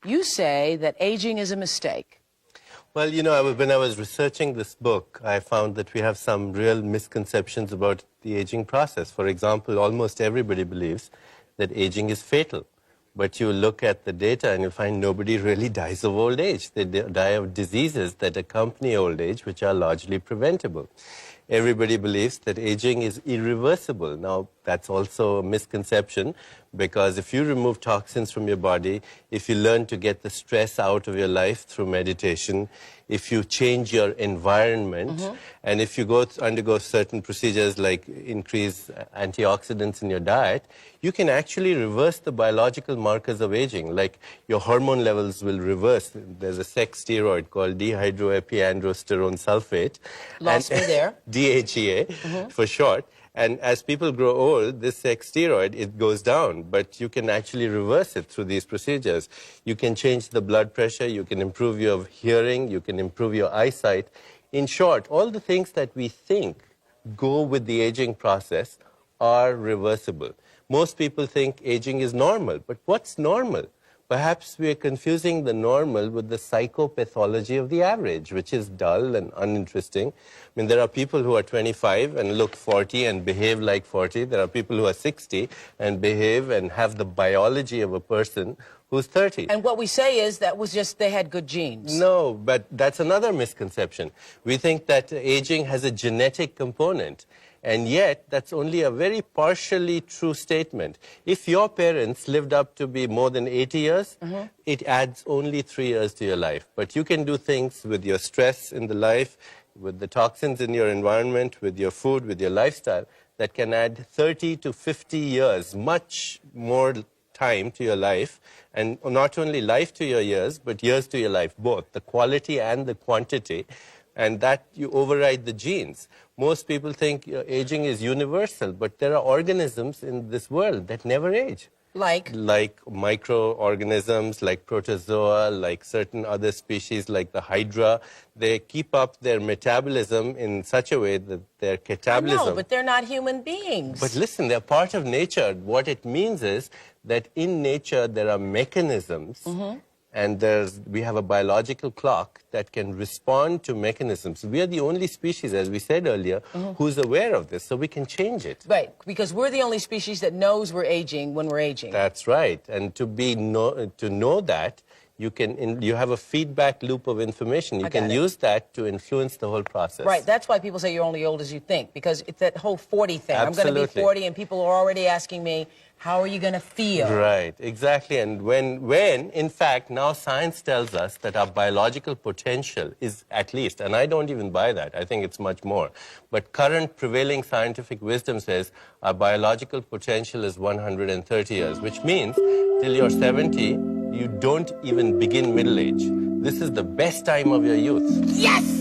you say that aging is a mistake. Well, when I was researching this book, I found that we have some real misconceptions about the aging process. For example, almost everybody believes that aging is fatal. But you look at the data and you'll find nobody really dies of old age. They die of diseases that accompany old age, which are largely preventable. Everybody believes that aging is irreversible. Now, that's also a misconception, because if you remove toxins from your body, if you learn to get the stress out of your life through meditation, if you change your environment, and if you undergo certain procedures like increase antioxidants in your diet, you can actually reverse the biological markers of aging, like your hormone levels will reverse. There's a sex steroid called dehydroepiandrosterone sulfate. Lost me there. DHEA for short. And as people grow old, this sex steroid, it goes down, but you can actually reverse it through these procedures. You can change the blood pressure, you can improve your hearing, you can improve your eyesight. In short, all the things that we think go with the aging process are reversible. Most people think aging is normal, but what's normal? Perhaps we are confusing the normal with the psychopathology of the average, which is dull and uninteresting. I mean, there are people who are 25 and look 40 and behave like 40. There are people who are 60 and behave and have the biology of a person who's 30. And what we say is that was just they had good genes. No, but that's another misconception. We think that aging has a genetic component. And yet, that's only a very partially true statement. If your parents lived up to be more than 80 years, it adds only 3 years to your life. But you can do things with your stress in the life, with the toxins in your environment, with your food, with your lifestyle, that can add 30 to 50 years, much more time to your life. And not only life to your years, but years to your life, both, the quality and the quantity. And that you override the genes. Most people think aging is universal, but there are organisms in this world that never age. Like? Like microorganisms, like protozoa, like certain other species, like the hydra. They keep up their metabolism in such a way that their catabolism... I know, but they're not human beings. But listen, they're part of nature. What it means is that in nature there are mechanisms, and we have a biological clock that can respond to mechanisms. We are the only species, as we said earlier, who's aware of this, so we can change it. Right, because we're the only species that knows we're aging when we're aging. That's right. And to know that, you have a feedback loop of information. You can use that to influence the whole process. Right, that's why people say you're only old as you think, because it's that whole 40 thing. Absolutely. I'm going to be 40, and people are already asking me, how are you going to feel? Right, exactly. And when, in fact, now science tells us that our biological potential is at least, and I don't even buy that, I think it's much more, but current prevailing scientific wisdom says our biological potential is 130 years, which means till you're 70, you don't even begin middle age. This is the best time of your youth. Yes!